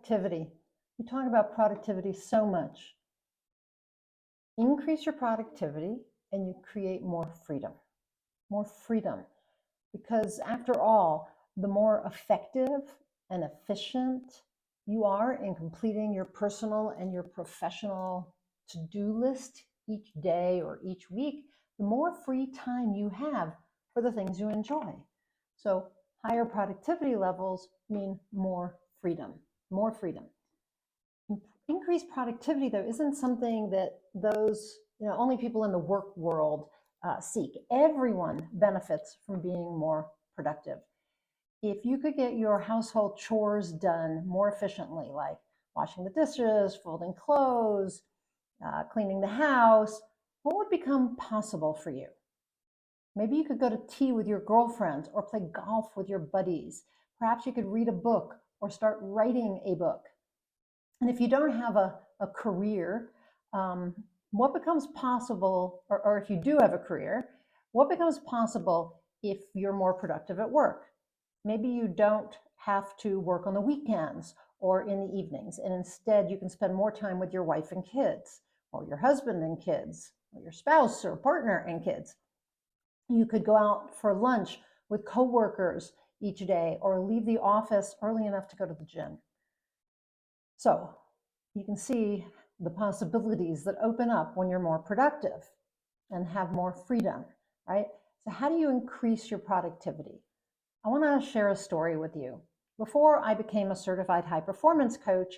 productivity. We talk about productivity so much. Increase your productivity and you create more freedom. More freedom. Because after all, the more effective and efficient you are in completing your personal and your professional to-do list each day or each week, the more free time you have for the things you enjoy. So higher productivity levels mean more freedom, more freedom. Increased productivity, though, isn't something that those, only people in the work world seek. Everyone benefits from being more productive. If you could get your household chores done more efficiently, like washing the dishes, folding clothes, cleaning the house, what would become possible for you? Maybe you could go to tea with your girlfriends or play golf with your buddies. Perhaps you could read a book or start writing a book. And if you don't have a career, what becomes possible, or if you do have a career, what becomes possible if you're more productive at work? Maybe you don't have to work on the weekends or in the evenings, and instead you can spend more time with your wife and kids, or your husband and kids, or your spouse or partner and kids. You could go out for lunch with coworkers each day, or leave the office early enough to go to the gym. So you can see the possibilities that open up when you're more productive and have more freedom, right? So how do you increase your productivity? I want to share a story with you. Before I became a certified high performance coach,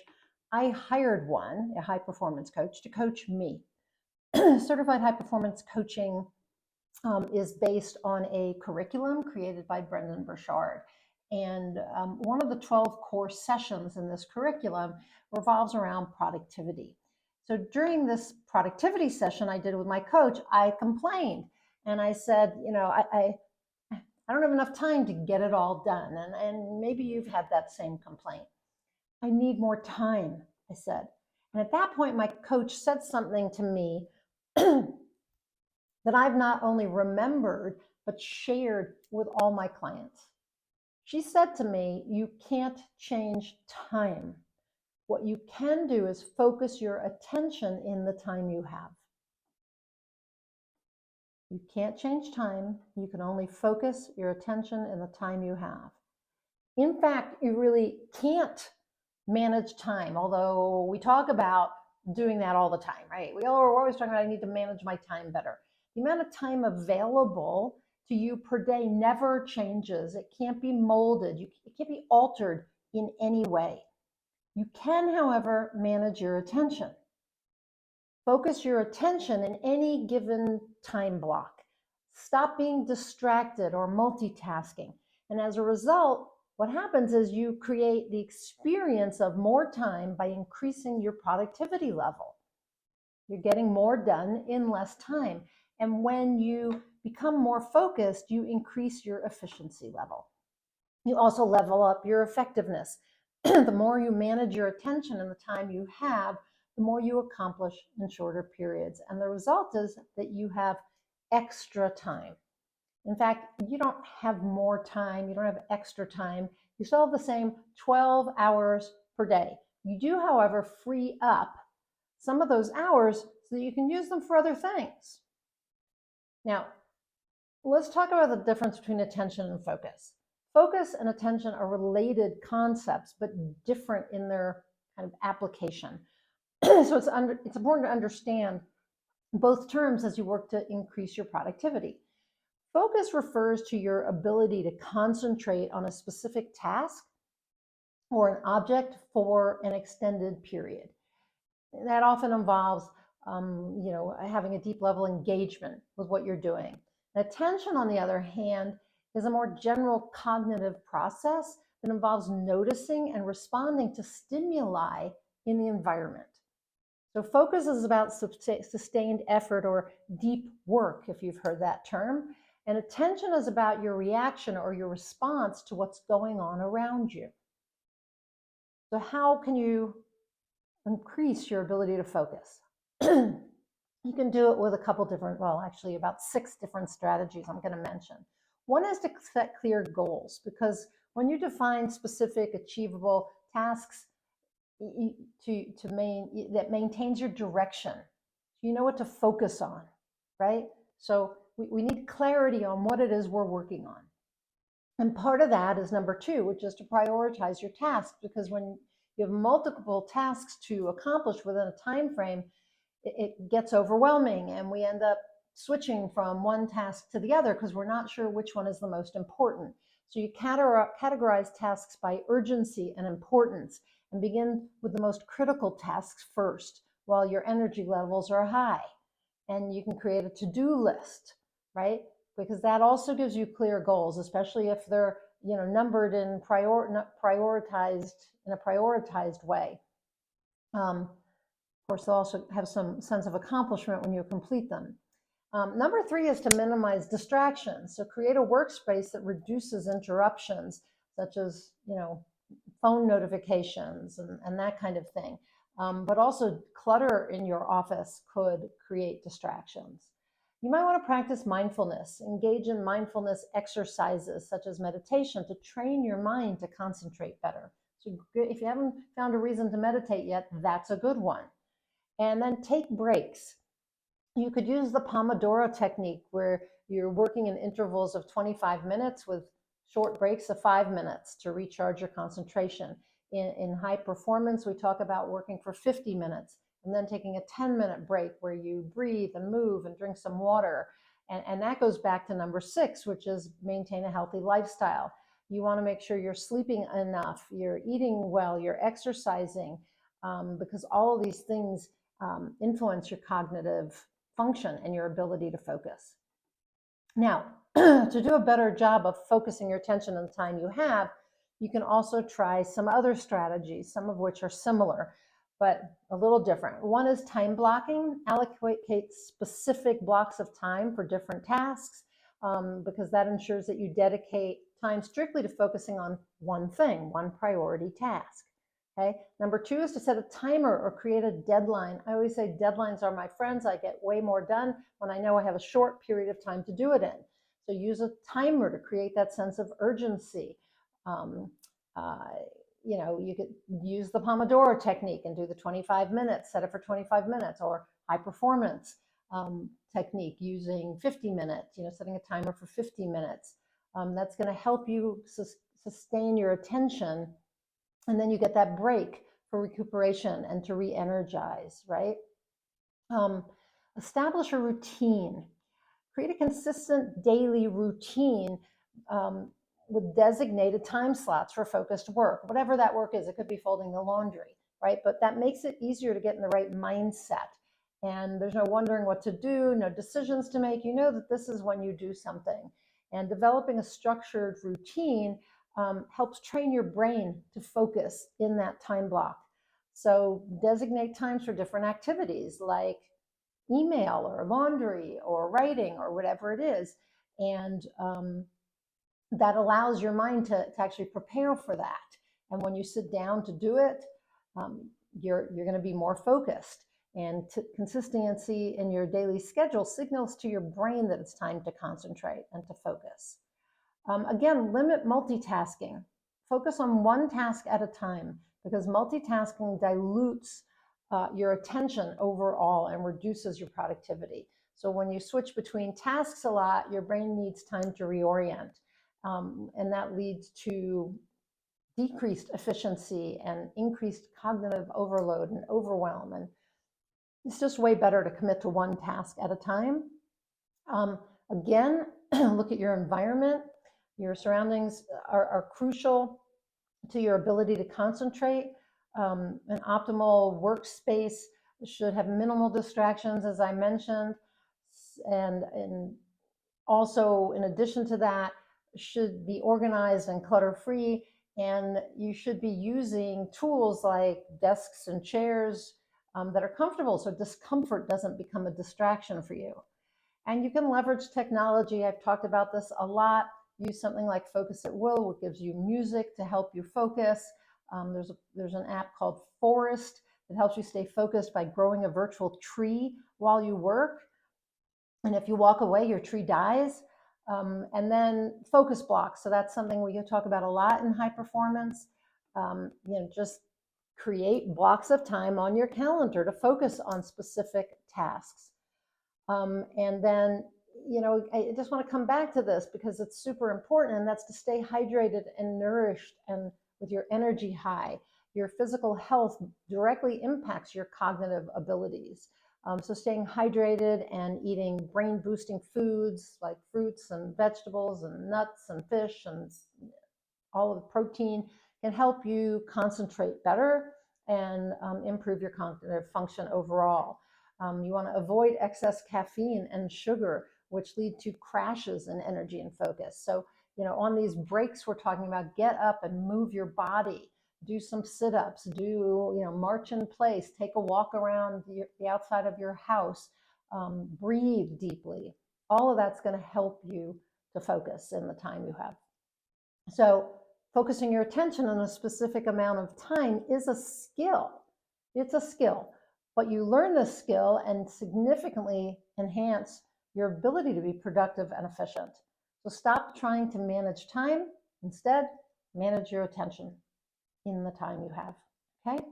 I hired a high performance coach to coach me. Certified high performance coaching is based on a curriculum created by Brendan Burchard. And one of the 12 core sessions in this curriculum revolves around productivity. So during this productivity session I did with my coach, I complained and I said, I don't have enough time to get it all done. And maybe you've had that same complaint. I need more time, I said. And at that point, my coach said something to me that I've not only remembered, but shared with all my clients. She said to me, you can't change time. What you can do is focus your attention in the time you have. You can't change time. You can only focus your attention in the time you have. In fact, you really can't manage time, although we talk about doing that all the time, right? We're always talking about I need to manage my time better. The amount of time available to you per day never changes. It can't be molded. It can't be altered in any way. You can, however, manage your attention. Focus your attention in any given time block. Stop being distracted or multitasking. And as a result, what happens is you create the experience of more time by increasing your productivity level. You're getting more done in less time. And when you become more focused, you increase your efficiency level. You also level up your effectiveness. The more you manage your attention in the time you have, the more you accomplish in shorter periods. And the result is that you have extra time. In fact, you don't have more time, you don't have extra time. You still have the same 12 hours per day. You do, however, free up some of those hours so that you can use them for other things. Now, let's talk about the difference between attention and focus. Focus and attention are related concepts, but different in their kind of application. So it's important to understand both terms as you work to increase your productivity. Focus refers to your ability to concentrate on a specific task or an object for an extended period. That often involves having a deep level engagement with what you're doing. Attention, on the other hand, is a more general cognitive process that involves noticing and responding to stimuli in the environment. So focus is about sustained effort or deep work, if you've heard that term. And attention is about your reaction or your response to what's going on around you. So how can you increase your ability to focus? You can do it with a couple different, actually about 6 different strategies I'm going to mention. One is to set clear goals, because when you define specific, achievable tasks, that maintains your direction. You know what to focus on, right? So we need clarity on what it is we're working on. And part of that is number two, which is to prioritize your tasks, because when you have multiple tasks to accomplish within a time frame, it gets overwhelming and we end up switching from one task to the other because we're not sure which one is the most important. So you categorize tasks by urgency and importance and begin with the most critical tasks first while your energy levels are high. And you can create a to-do list, right? Because that also gives you clear goals, especially if they're numbered and prioritized in a prioritized way. Of course, they'll also have some sense of accomplishment when you complete them. Number three is to minimize distractions. So create a workspace that reduces interruptions, such as phone notifications and that kind of thing. But also clutter in your office could create distractions. You might want to practice mindfulness, engage in mindfulness exercises such as meditation to train your mind to concentrate better. So if you haven't found a reason to meditate yet, that's a good one. And then take breaks. You could use the Pomodoro technique where you're working in intervals of 25 minutes with short breaks of 5 minutes to recharge your concentration. In high performance, we talk about working for 50 minutes and then taking a 10-minute break where you breathe and move and drink some water. And that goes back to number 6, which is maintain a healthy lifestyle. You want to make sure you're sleeping enough, you're eating well, you're exercising, because all of these things influence your cognitive function and your ability to focus. Now, to do a better job of focusing your attention on the time you have, you can also try some other strategies, some of which are similar, but a little different. One is time blocking. Allocate specific blocks of time for different tasks, because that ensures that you dedicate time strictly to focusing on one thing, one priority task. Okay. Number 2 is to set a timer or create a deadline. I always say deadlines are my friends. I get way more done when I know I have a short period of time to do it in. So use a timer to create that sense of urgency. You could use the Pomodoro technique and do the 25 minutes, set it for 25 minutes, or high performance technique using 50 minutes, setting a timer for 50 minutes. That's going to help you sustain your attention. And then you get that break for recuperation and to re-energize, right? Establish a routine. Create a consistent daily routine with designated time slots for focused work, whatever that work is. It could be folding the laundry, right? But that makes it easier to get in the right mindset. And there's no wondering what to do, no decisions to make. You know that this is when you do something. And developing a structured routine helps train your brain to focus in that time block. So designate times for different activities like email or laundry or writing or whatever it is. And that allows your mind to actually prepare for that. And when you sit down to do it, you're going to be more focused. And consistency in your daily schedule signals to your brain that it's time to concentrate and to focus. Again, limit multitasking. Focus on one task at a time, because multitasking dilutes your attention overall and reduces your productivity. So when you switch between tasks a lot, your brain needs time to reorient. And that leads to decreased efficiency and increased cognitive overload and overwhelm. And it's just way better to commit to one task at a time. Again, look at your environment. Your surroundings are crucial to your ability to concentrate. An optimal workspace should have minimal distractions, as I mentioned. And also, in addition to that, should be organized and clutter-free. And you should be using tools like desks and chairs that are comfortable, so discomfort doesn't become a distraction for you. And you can leverage technology. I've talked about this a lot. Use something like Focus at Will, which gives you music to help you focus. There's an app called Forest that helps you stay focused by growing a virtual tree while you work. And if you walk away, your tree dies. And then focus blocks. So that's something we talk about a lot in high performance. Just Create blocks of time on your calendar to focus on specific tasks. And then, I just want to come back to this because it's super important, and that's to stay hydrated and nourished and with your energy high. Your physical health directly impacts your cognitive abilities. So staying hydrated and eating brain boosting foods like fruits and vegetables and nuts and fish and all of the protein can help you concentrate better and improve your cognitive function overall. You want to avoid excess caffeine and sugar, which lead to crashes in energy and focus. So, on these breaks, we're talking about get up and move your body, do some sit-ups, march in place, take a walk around the outside of your house, breathe deeply. All of that's going to help you to focus in the time you have. So focusing your attention on a specific amount of time is a skill. It's a skill, but you learn this skill and significantly enhance your ability to be productive and efficient. So stop trying to manage time. Instead, manage your attention in the time you have, okay?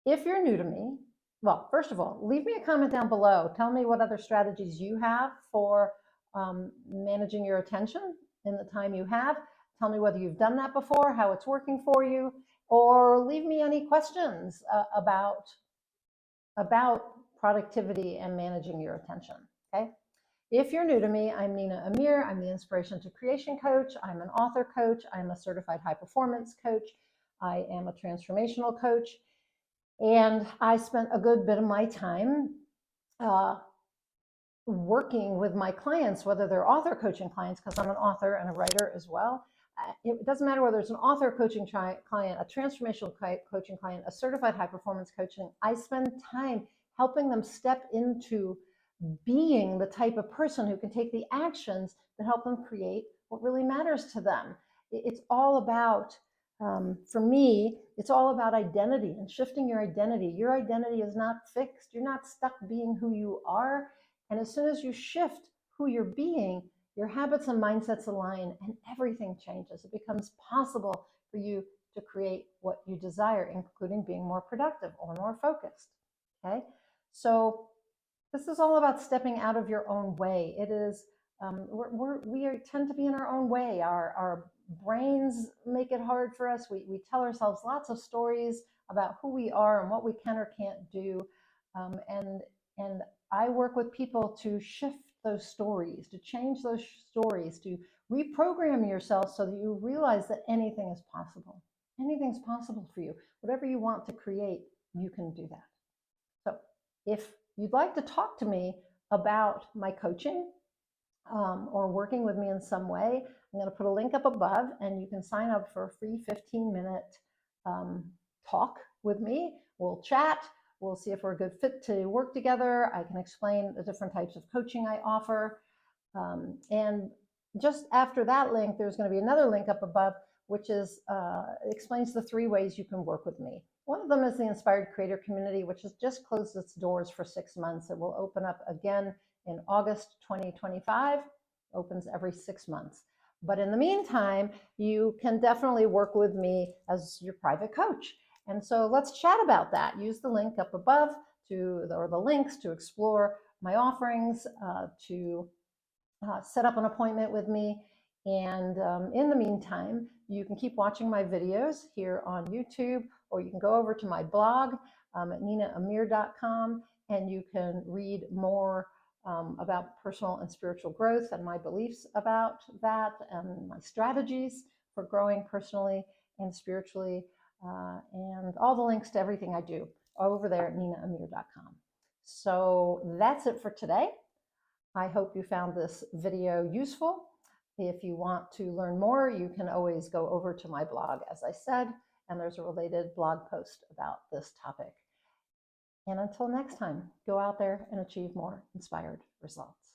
If you're new to me, well, first of all, leave me a comment down below. Tell me what other strategies you have for managing your attention in the time you have. Tell me whether you've done that before, how it's working for you, or leave me any questions about productivity and managing your attention, okay? If you're new to me, I'm Nina Amir. I'm the Inspiration to Creation Coach. I'm an author coach. I'm a certified high performance coach. I am a transformational coach. And I spent a good bit of my time working with my clients, whether they're author coaching clients, because I'm an author and a writer as well. It doesn't matter whether it's an author coaching client, a transformational coaching client, a certified high performance coaching. I spend time helping them step into being the type of person who can take the actions that help them create what really matters to them. It's all about, for me, it's all about identity and shifting your identity. Your identity is not fixed. You're not stuck being who you are. And as soon as you shift who you're being, your habits and mindsets align and everything changes. It becomes possible for you to create what you desire, including being more productive or more focused, okay? So this is all about stepping out of your own way. It is, we tend to be in our own way. Our brains make it hard for us. We tell ourselves lots of stories about who we are and what we can or can't do. And I work with people to shift those stories, to change those stories, to reprogram yourself so that you realize that anything is possible. Anything's possible for you. Whatever you want to create, you can do that. So if you'd like to talk to me about my coaching or working with me in some way, I'm going to put a link up above and you can sign up for a free 15-minute talk with me. We'll chat. We'll see if we're a good fit to work together. I can explain the different types of coaching I offer. And just after that link, there's going to be another link up above, which is explains the 3 ways you can work with me. One of them is the Inspired Creator Community, which has just closed its doors for 6 months. It will open up again in August 2025. Opens every 6 months. But in the meantime, you can definitely work with me as your private coach. And so let's chat about that. Use the link up above or the links to explore my offerings, to set up an appointment with me. And in the meantime, you can keep watching my videos here on YouTube, or you can go over to my blog at ninaamir.com, and you can read more about personal and spiritual growth and my beliefs about that and my strategies for growing personally and spiritually, and all the links to everything I do are over there at ninaamir.com. So that's it for today. I hope you found this video useful. If you want to learn more, you can always go over to my blog, as I said, and there's a related blog post about this topic. And until next time, go out there and achieve more inspired results.